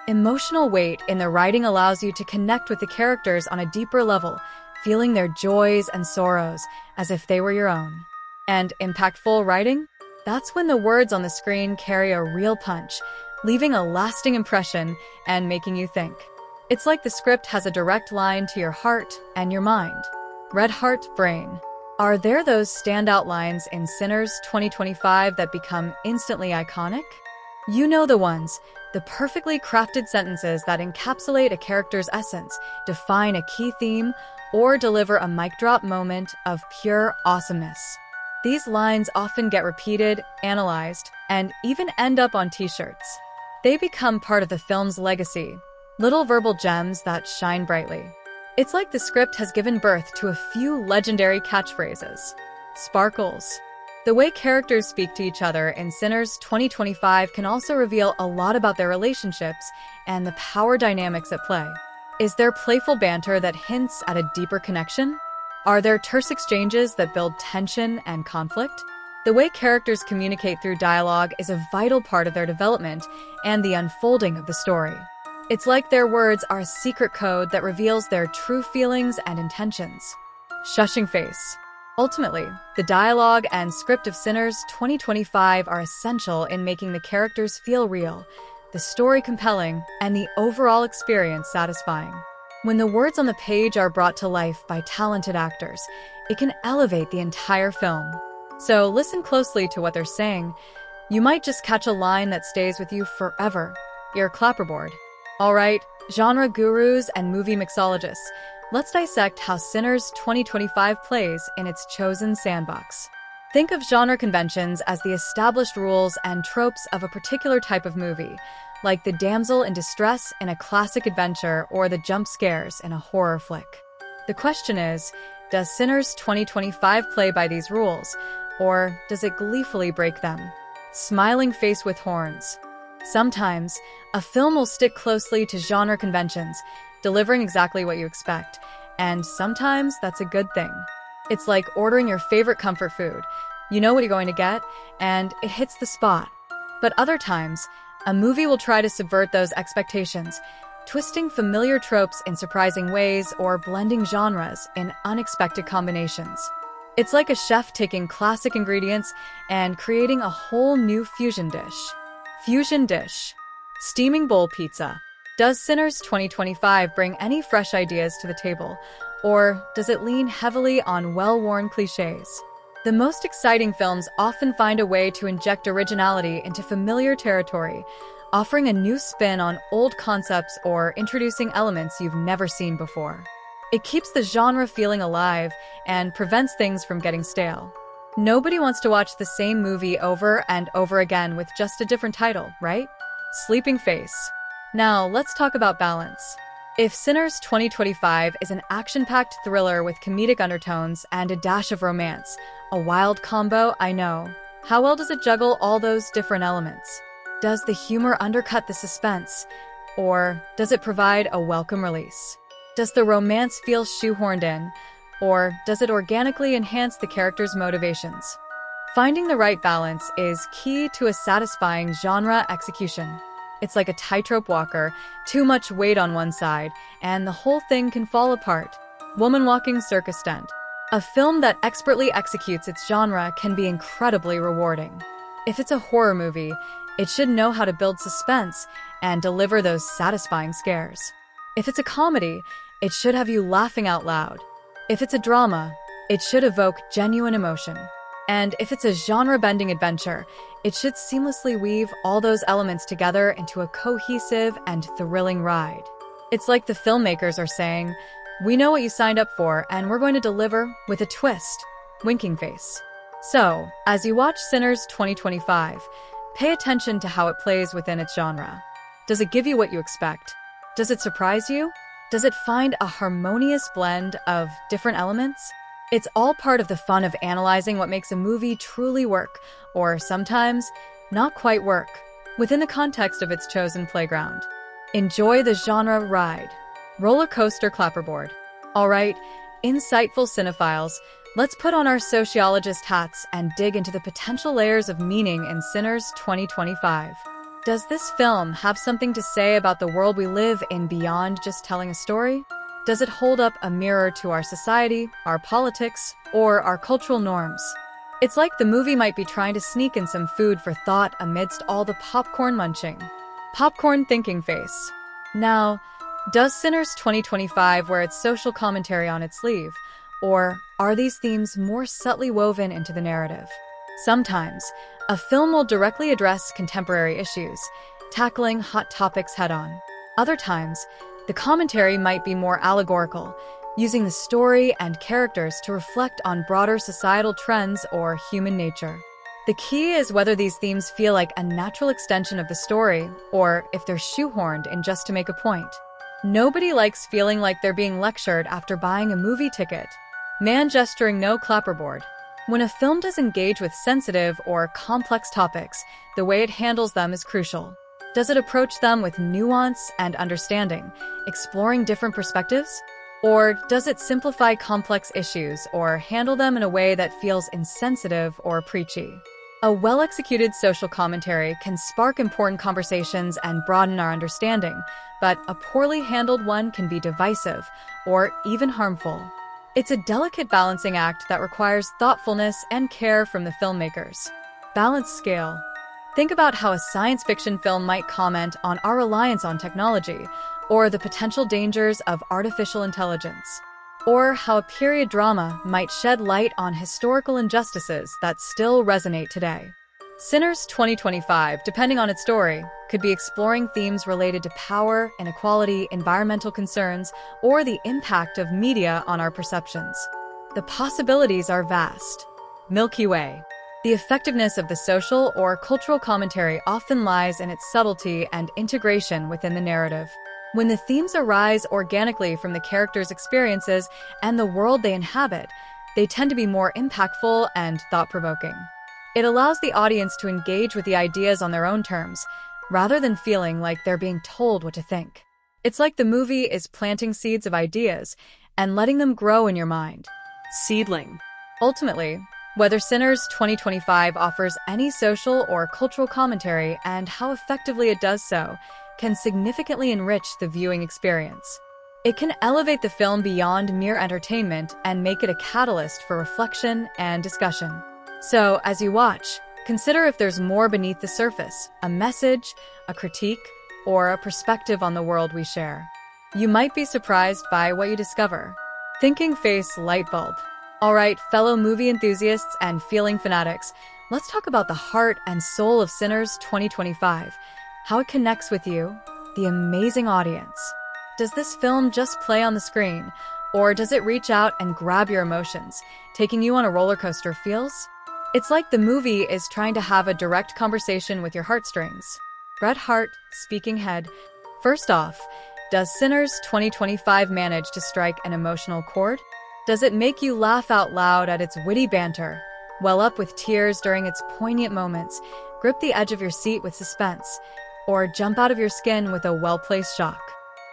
Emotional weight in the writing allows you to connect with the characters on a deeper level, feeling their joys and sorrows as if they were your own. And impactful writing? That's when the words on the screen carry a real punch, leaving a lasting impression and making you think. It's like the script has a direct line to your heart and your mind. Red Heart Brain. Are there those standout lines in Sinners 2025 that become instantly iconic? You know the ones, the perfectly crafted sentences that encapsulate a character's essence, define a key theme, or deliver a mic drop moment of pure awesomeness. These lines often get repeated, analyzed, and even end up on t-shirts. They become part of the film's legacy, little verbal gems that shine brightly. It's like the script has given birth to a few legendary catchphrases. Sparkles. The way characters speak to each other in Sinners 2025 can also reveal a lot about their relationships and the power dynamics at play. Is there playful banter that hints at a deeper connection? Are there terse exchanges that build tension and conflict? The way characters communicate through dialogue is a vital part of their development and the unfolding of the story. It's like their words are a secret code that reveals their true feelings and intentions. Shushing face. Ultimately, the dialogue and script of Sinners 2025 are essential in making the characters feel real, the story compelling, and the overall experience satisfying. When the words on the page are brought to life by talented actors, it can elevate the entire film. So listen closely to what they're saying. You might just catch a line that stays with you forever. Your clapperboard. All right, genre gurus and movie mixologists, let's dissect how Sinners 2025 plays in its chosen sandbox. Think of genre conventions as the established rules and tropes of a particular type of movie, like the damsel in distress in a classic adventure or the jump scares in a horror flick. The question is, does Sinners 2025 play by these rules, or does it gleefully break them? Smiling face with horns. Sometimes, a film will stick closely to genre conventions, delivering exactly what you expect, and sometimes that's a good thing. It's like ordering your favorite comfort food. You know what you're going to get, and it hits the spot. But other times, a movie will try to subvert those expectations, twisting familiar tropes in surprising ways or blending genres in unexpected combinations. It's like a chef taking classic ingredients and creating a whole new fusion dish. Fusion dish. Steaming bowl pizza. Does Sinners 2025 bring any fresh ideas to the table, or does it lean heavily on well-worn cliches? The most exciting films often find a way to inject originality into familiar territory, offering a new spin on old concepts or introducing elements you've never seen before. It keeps the genre feeling alive and prevents things from getting stale. Nobody wants to watch the same movie over and over again with just a different title, right? Sleeping face. Now, let's talk about balance. If Sinners 2025 is an action-packed thriller with comedic undertones and a dash of romance, a wild combo, I know. How well does it juggle all those different elements? Does the humor undercut the suspense? Or does it provide a welcome release? Does the romance feel shoehorned in? Or does it organically enhance the character's motivations? Finding the right balance is key to a satisfying genre execution. It's like a tightrope walker, too much weight on one side, and the whole thing can fall apart. Woman Walking Circus Stunt. A film that expertly executes its genre can be incredibly rewarding. If it's a horror movie, it should know how to build suspense and deliver those satisfying scares. If it's a comedy, it should have you laughing out loud. If it's a drama, it should evoke genuine emotion. And if it's a genre-bending adventure, it should seamlessly weave all those elements together into a cohesive and thrilling ride. It's like the filmmakers are saying, we know what you signed up for, and we're going to deliver with a twist. Winking face. So, as you watch Sinners 2025, pay attention to how it plays within its genre. Does it give you what you expect? Does it surprise you? Does it find a harmonious blend of different elements? It's all part of the fun of analyzing what makes a movie truly work, or sometimes not quite work, within the context of its chosen playground. Enjoy the genre ride. Roller coaster clapperboard. All right, insightful cinephiles, let's put on our sociologist hats and dig into the potential layers of meaning in Sinners 2025. Does this film have something to say about the world we live in beyond just telling a story? Does it hold up a mirror to our society, our politics, or our cultural norms? It's like the movie might be trying to sneak in some food for thought amidst all the popcorn munching. Popcorn thinking face. Now, does Sinners 2025 wear its social commentary on its sleeve, or are these themes more subtly woven into the narrative? Sometimes, a film will directly address contemporary issues, tackling hot topics head-on. Other times, the commentary might be more allegorical, using the story and characters to reflect on broader societal trends or human nature. The key is whether these themes feel like a natural extension of the story, or if they're shoehorned in just to make a point. Nobody likes feeling like they're being lectured after buying a movie ticket. Man gesturing no clapperboard. When a film does engage with sensitive or complex topics, the way it handles them is crucial. Does it approach them with nuance and understanding, exploring different perspectives? Or does it simplify complex issues or handle them in a way that feels insensitive or preachy? A well-executed social commentary can spark important conversations and broaden our understanding, but a poorly handled one can be divisive or even harmful. It's a delicate balancing act that requires thoughtfulness and care from the filmmakers. Balance scale. Think about how a science fiction film might comment on our reliance on technology, or the potential dangers of artificial intelligence, or how a period drama might shed light on historical injustices that still resonate today. Sinners 2025, depending on its story, could be exploring themes related to power, inequality, environmental concerns, or the impact of media on our perceptions. The possibilities are vast. Milky Way. The effectiveness of the social or cultural commentary often lies in its subtlety and integration within the narrative. When the themes arise organically from the characters' experiences and the world they inhabit, they tend to be more impactful and thought-provoking. It allows the audience to engage with the ideas on their own terms, rather than feeling like they're being told what to think. It's like the movie is planting seeds of ideas and letting them grow in your mind. Seedling. Ultimately, whether Sinners 2025 offers any social or cultural commentary and how effectively it does so can significantly enrich the viewing experience. It can elevate the film beyond mere entertainment and make it a catalyst for reflection and discussion. So, as you watch, consider if there's more beneath the surface, a message, a critique, or a perspective on the world we share. You might be surprised by what you discover. Thinking face light bulb. All right, fellow movie enthusiasts and feeling fanatics, let's talk about the heart and soul of Sinners 2025, how it connects with you, the amazing audience. Does this film just play on the screen, or does it reach out and grab your emotions, taking you on a roller coaster feels? It's like the movie is trying to have a direct conversation with your heartstrings. Bret Hart, speaking head. First off, does Sinners 2025 manage to strike an emotional chord? Does it make you laugh out loud at its witty banter, well up with tears during its poignant moments, grip the edge of your seat with suspense, or jump out of your skin with a well-placed shock?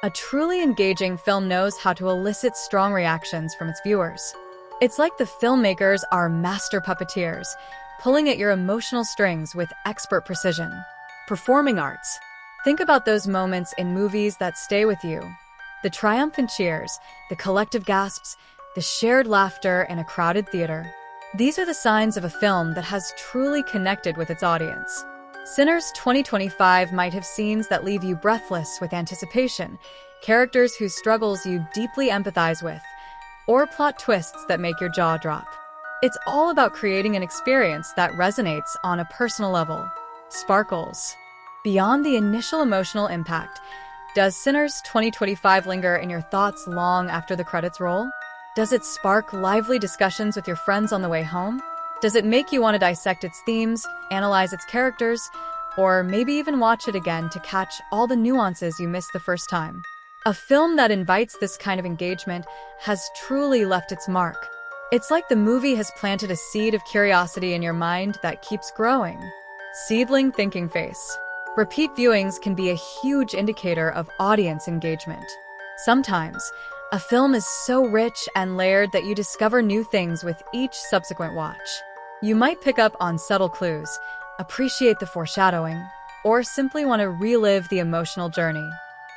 A truly engaging film knows how to elicit strong reactions from its viewers. It's like the filmmakers are master puppeteers, pulling at your emotional strings with expert precision. Performing arts. Think about those moments in movies that stay with you. The triumphant cheers, the collective gasps, the shared laughter in a crowded theater. These are the signs of a film that has truly connected with its audience. Sinners 2025 might have scenes that leave you breathless with anticipation, characters whose struggles you deeply empathize with, or plot twists that make your jaw drop. It's all about creating an experience that resonates on a personal level. Sparkles. Beyond the initial emotional impact, does Sinners 2025 linger in your thoughts long after the credits roll? Does it spark lively discussions with your friends on the way home? Does it make you want to dissect its themes, analyze its characters, or maybe even watch it again to catch all the nuances you missed the first time? A film that invites this kind of engagement has truly left its mark. It's like the movie has planted a seed of curiosity in your mind that keeps growing. Seedling thinking face. Repeat viewings can be a huge indicator of audience engagement. Sometimes, a film is so rich and layered that you discover new things with each subsequent watch. You might pick up on subtle clues, appreciate the foreshadowing, or simply want to relive the emotional journey.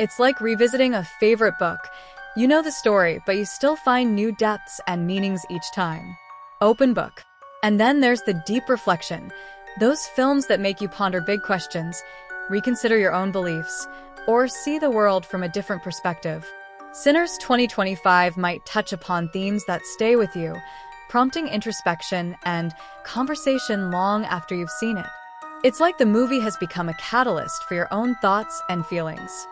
It's like revisiting a favorite book. You know the story, but you still find new depths and meanings each time. Open book. And then there's the deep reflection. Those films that make you ponder big questions, reconsider your own beliefs, or see the world from a different perspective. Sinners 2025 might touch upon themes that stay with you, prompting introspection and conversation long after you've seen it. It's like the movie has become a catalyst for your own thoughts and feelings.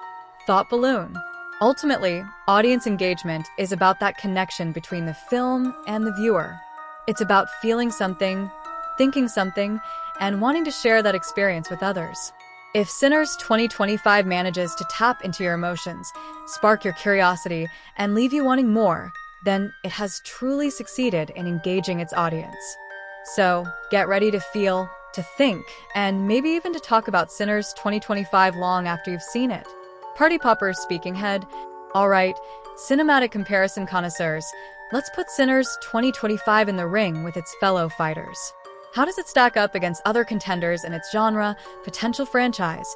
Thought balloon. Ultimately, audience engagement is about that connection between the film and the viewer. It's about feeling something, thinking something, and wanting to share that experience with others. If Sinners 2025 manages to tap into your emotions, spark your curiosity, and leave you wanting more, then it has truly succeeded in engaging its audience. So, get ready to feel, to think, and maybe even to talk about Sinners 2025 long after you've seen it. Party poppers speaking head. Alright, cinematic comparison connoisseurs, let's put Sinners 2025 in the ring with its fellow fighters. How does it stack up against other contenders in its genre, potential franchise,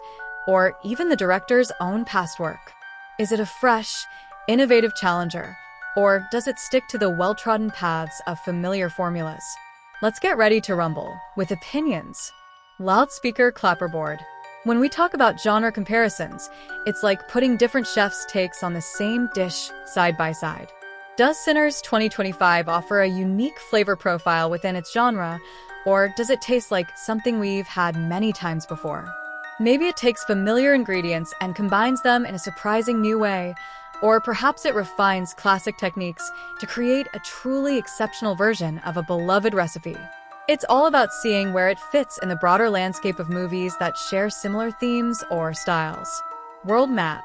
or even the director's own past work? Is it a fresh, innovative challenger, or does it stick to the well-trodden paths of familiar formulas? Let's get ready to rumble with opinions. Loudspeaker clapperboard. When we talk about genre comparisons, it's like putting different chefs' takes on the same dish side by side. Does Sinners 2025 offer a unique flavor profile within its genre, or does it taste like something we've had many times before? Maybe it takes familiar ingredients and combines them in a surprising new way, or perhaps it refines classic techniques to create a truly exceptional version of a beloved recipe. It's all about seeing where it fits in the broader landscape of movies that share similar themes or styles. World map.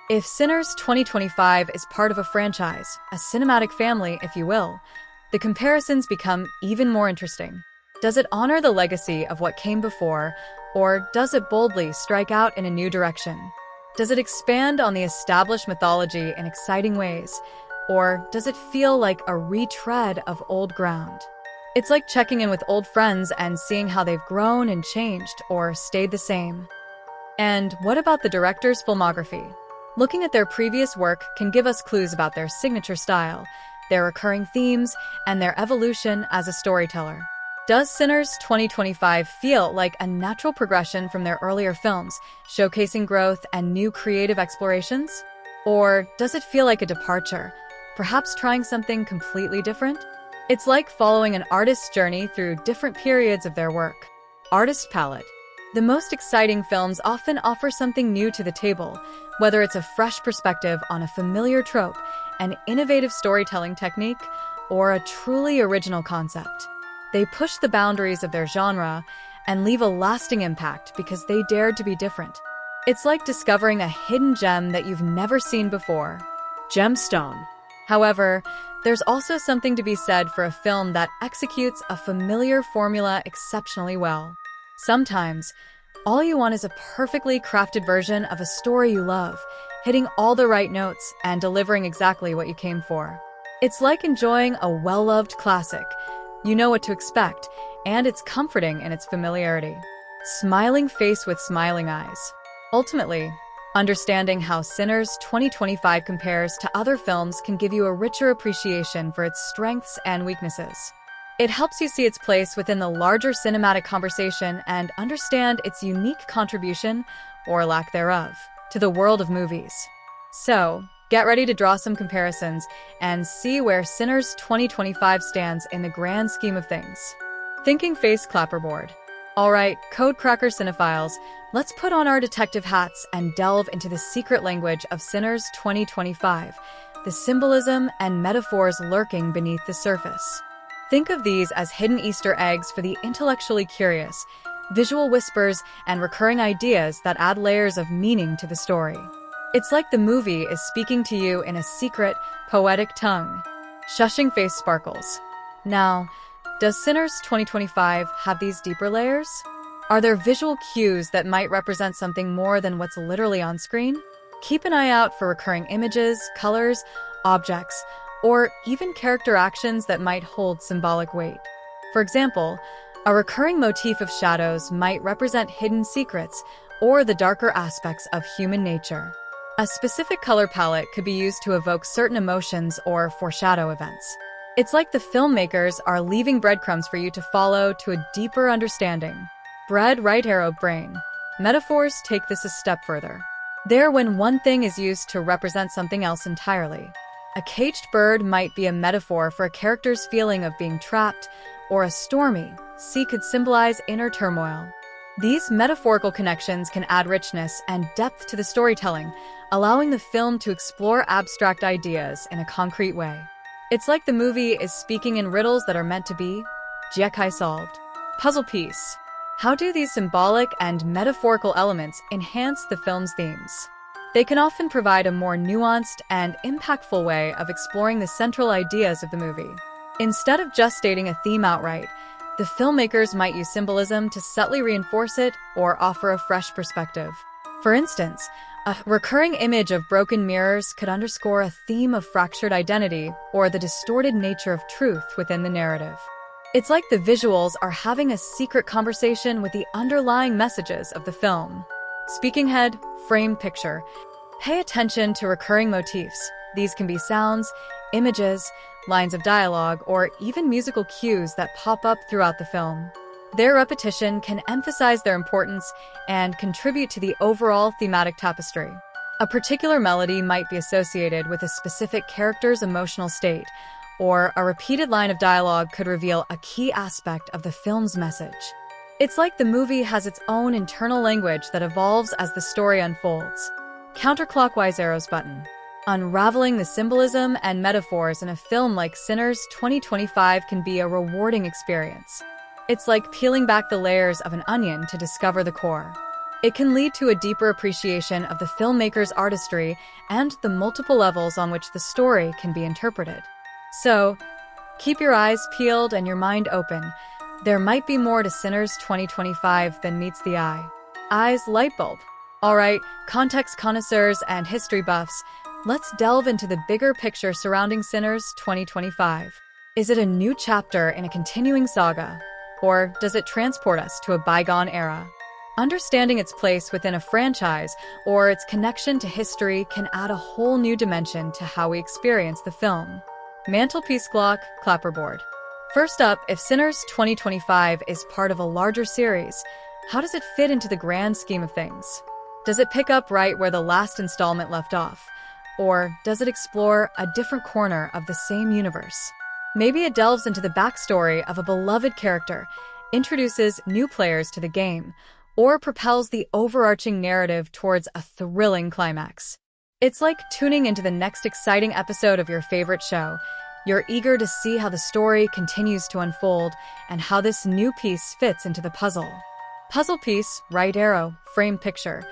If Sinners 2025 is part of a franchise, a cinematic family, if you will, the comparisons become even more interesting. Does it honor the legacy of what came before, or does it boldly strike out in a new direction? Does it expand on the established mythology in exciting ways, or does it feel like a retread of old ground? It's like checking in with old friends and seeing how they've grown and changed or stayed the same. And what about the director's filmography? Looking at their previous work can give us clues about their signature style, their recurring themes, and their evolution as a storyteller. Does Sinners 2025 feel like a natural progression from their earlier films, showcasing growth and new creative explorations? Or does it feel like a departure, perhaps trying something completely different? It's like following an artist's journey through different periods of their work. Artist palette. The most exciting films often offer something new to the table, whether it's a fresh perspective on a familiar trope, an innovative storytelling technique, or a truly original concept. They push the boundaries of their genre and leave a lasting impact because they dared to be different. It's like discovering a hidden gem that you've never seen before. Gemstone. However, there's also something to be said for a film that executes a familiar formula exceptionally well. Sometimes, all you want is a perfectly crafted version of a story you love, hitting all the right notes and delivering exactly what you came for. It's like enjoying a well-loved classic. You know what to expect, and it's comforting in its familiarity. Smiling face with smiling eyes. Ultimately, understanding how Sinners 2025 compares to other films can give you a richer appreciation for its strengths and weaknesses. It helps you see its place within the larger cinematic conversation and understand its unique contribution, or lack thereof, to the world of movies. So, get ready to draw some comparisons and see where Sinners 2025 stands in the grand scheme of things. Thinking face clapperboard. Alright, codecracker cinephiles, let's put on our detective hats and delve into the secret language of Sinners 2025, the symbolism and metaphors lurking beneath the surface. Think of these as hidden Easter eggs for the intellectually curious, visual whispers and recurring ideas that add layers of meaning to the story. It's like the movie is speaking to you in a secret, poetic tongue. Shushing face sparkles. Now, does Sinners 2025 have these deeper layers? Are there visual cues that might represent something more than what's literally on screen? Keep an eye out for recurring images, colors, objects, or even character actions that might hold symbolic weight. For example, a recurring motif of shadows might represent hidden secrets or the darker aspects of human nature. A specific color palette could be used to evoke certain emotions or foreshadow events. It's like the filmmakers are leaving breadcrumbs for you to follow to a deeper understanding. Bread, right arrow, brain. Metaphors take this a step further. They're when one thing is used to represent something else entirely. A caged bird might be a metaphor for a character's feeling of being trapped, or a stormy sea could symbolize inner turmoil. These metaphorical connections can add richness and depth to the storytelling, allowing the film to explore abstract ideas in a concrete way. It's like the movie is speaking in riddles that are meant to be Jekai solved. Puzzle piece. How do these symbolic and metaphorical elements enhance the film's themes? They can often provide a more nuanced and impactful way of exploring the central ideas of the movie. Instead of just stating a theme outright, the filmmakers might use symbolism to subtly reinforce it or offer a fresh perspective. For instance, a recurring image of broken mirrors could underscore a theme of fractured identity or the distorted nature of truth within the narrative. It's like the visuals are having a secret conversation with the underlying messages of the film. Speaking head, frame picture. Pay attention to recurring motifs. These can be sounds, images, lines of dialogue, or even musical cues that pop up throughout the film. Their repetition can emphasize their importance and contribute to the overall thematic tapestry. A particular melody might be associated with a specific character's emotional state, or a repeated line of dialogue could reveal a key aspect of the film's message. It's like the movie has its own internal language that evolves as the story unfolds. Counterclockwise arrows button. Unraveling the symbolism and metaphors in a film like Sinners 2025 can be a rewarding experience. It's like peeling back the layers of an onion to discover the core. It can lead to a deeper appreciation of the filmmaker's artistry and the multiple levels on which the story can be interpreted. So, keep your eyes peeled and your mind open. There might be more to Sinners 2025 than meets the eye. Eyes light bulb. Alright, context connoisseurs and history buffs, let's delve into the bigger picture surrounding Sinners 2025. Is it a new chapter in a continuing saga? Or does it transport us to a bygone era? Understanding its place within a franchise or its connection to history can add a whole new dimension to how we experience the film. Mantelpiece clock, clapperboard. First up, if Sinners 2025 is part of a larger series, how does it fit into the grand scheme of things? Does it pick up right where the last installment left off? Or does it explore a different corner of the same universe? Maybe it delves into the backstory of a beloved character, introduces new players to the game, or propels the overarching narrative towards a thrilling climax. It's like tuning into the next exciting episode of your favorite show. You're eager to see how the story continues to unfold and how this new piece fits into the puzzle. Puzzle piece, right arrow, frame picture.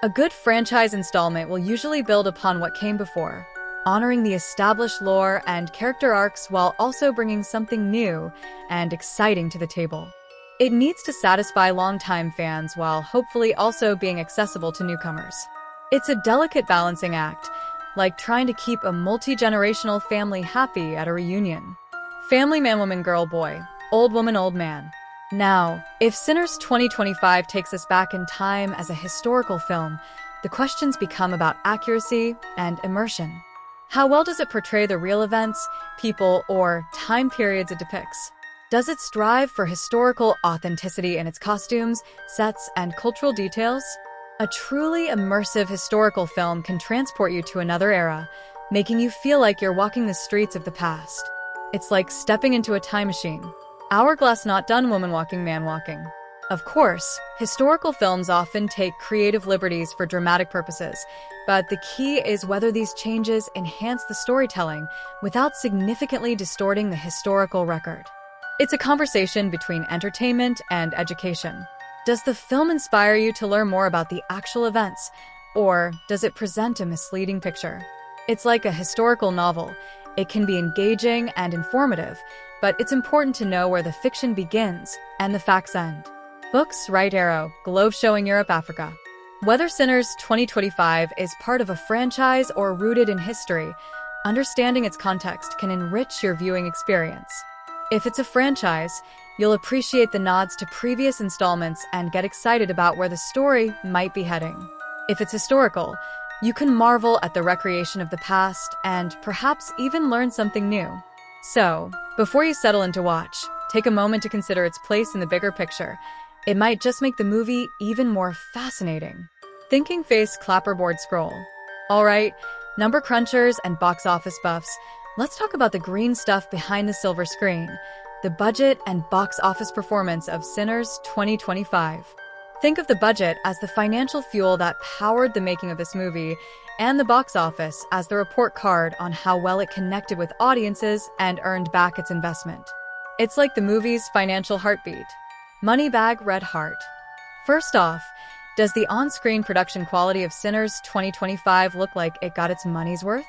A good franchise installment will usually build upon what came before, honoring the established lore and character arcs while also bringing something new and exciting to the table. It needs to satisfy longtime fans while hopefully also being accessible to newcomers. It's a delicate balancing act, like trying to keep a multi-generational family happy at a reunion. Family man, woman, girl, boy, old woman, old man. Now, if Sinners 2025 takes us back in time as a historical film, the questions become about accuracy and immersion. How well does it portray the real events, people, or time periods it depicts? Does it strive for historical authenticity in its costumes, sets, and cultural details? A truly immersive historical film can transport you to another era, making you feel like you're walking the streets of the past. It's like stepping into a time machine. Hourglass not done, woman walking, man walking. Of course, historical films often take creative liberties for dramatic purposes, but the key is whether these changes enhance the storytelling without significantly distorting the historical record. It's a conversation between entertainment and education. Does the film inspire you to learn more about the actual events, Or does it present a misleading picture? It's like a historical novel. It can be engaging and informative, but it's important to know where the fiction begins and the facts end. Books, Right Arrow, Globe Showing Europe, Africa. Whether Sinners 2025 is part of a franchise or rooted in history, understanding its context can enrich your viewing experience. If it's a franchise, you'll appreciate the nods to previous installments and get excited about where the story might be heading. If it's historical, you can marvel at the recreation of the past and perhaps even learn something new. So, before you settle in to watch, take a moment to consider its place in the bigger picture. It might just make the movie even more fascinating. Thinking Face Clapperboard Scroll. Alright, number crunchers and box office buffs, let's talk about the green stuff behind the silver screen, the budget and box office performance of Sinners 2025. Think of the budget as the financial fuel that powered the making of this movie, and the box office as the report card on how well it connected with audiences and earned back its investment. It's like the movie's financial heartbeat. Moneybag Red Heart. First off, does the on-screen production quality of Sinners 2025 look like it got its money's worth?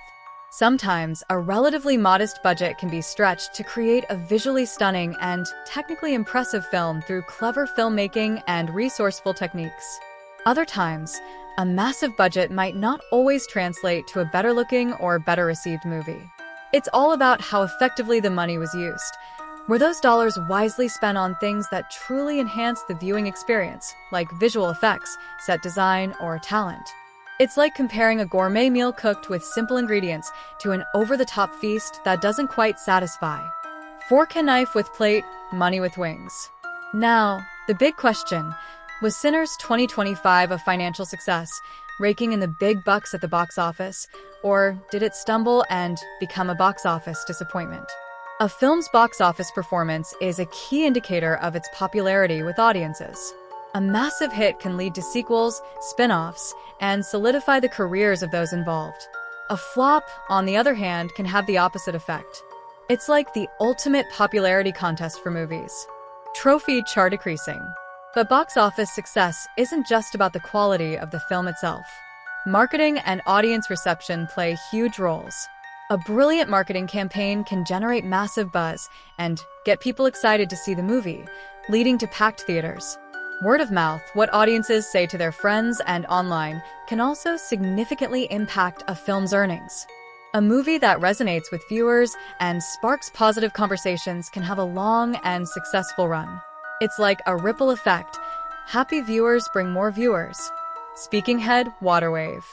Sometimes, a relatively modest budget can be stretched to create a visually stunning and technically impressive film through clever filmmaking and resourceful techniques. Other times, a massive budget might not always translate to a better-looking or better-received movie. It's all about how effectively the money was used. Were those dollars wisely spent on things that truly enhance the viewing experience, like visual effects, set design, or talent? It's like comparing a gourmet meal cooked with simple ingredients to an over-the-top feast that doesn't quite satisfy. Fork and knife with plate, money with wings. Now, the big question, was Sinners 2025 a financial success, raking in the big bucks at the box office, or did it stumble and become a box office disappointment? A film's box office performance is a key indicator of its popularity with audiences. A massive hit can lead to sequels, spin-offs, and solidify the careers of those involved. A flop, on the other hand, can have the opposite effect. It's like the ultimate popularity contest for movies. Trophy chart decreasing. But box office success isn't just about the quality of the film itself. Marketing and audience reception play huge roles. A brilliant marketing campaign can generate massive buzz and get people excited to see the movie, leading to packed theaters. Word of mouth, what audiences say to their friends and online, can also significantly impact a film's earnings. A movie that resonates with viewers and sparks positive conversations can have a long and successful run. It's like a ripple effect. Happy viewers bring more viewers. Speaking head, water wave.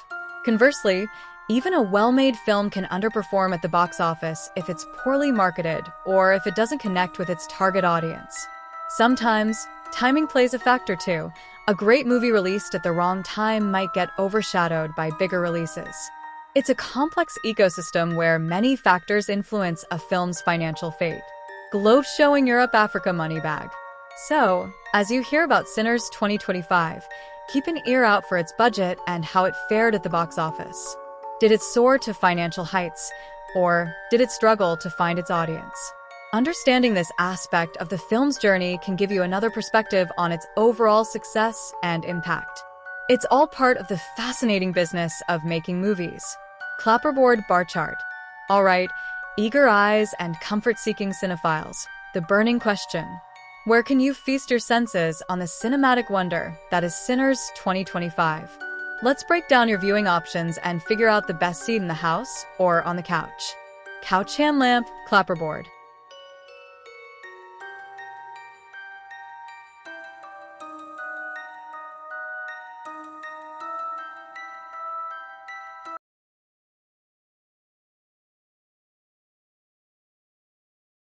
Conversely, even a well-made film can underperform at the box office if it's poorly marketed or if it doesn't connect with its target audience. Sometimes, timing plays a factor too. A great movie released at the wrong time might get overshadowed by bigger releases. It's a complex ecosystem where many factors influence a film's financial fate. Globe Showing Europe, Africa Moneybag. So, as you hear about Sinners 2025, keep an ear out for its budget and how it fared at the box office. Did it soar to financial heights, or did it struggle to find its audience? Understanding this aspect of the film's journey can give you another perspective on its overall success and impact. It's all part of the fascinating business of making movies. Clapperboard bar chart. All right, eager eyes and comfort-seeking cinephiles, the burning question. Where can you feast your senses on the cinematic wonder that is Sinners 2025? Let's break down your viewing options and figure out the best seat in the house or on the couch. Couch hand lamp, clapperboard.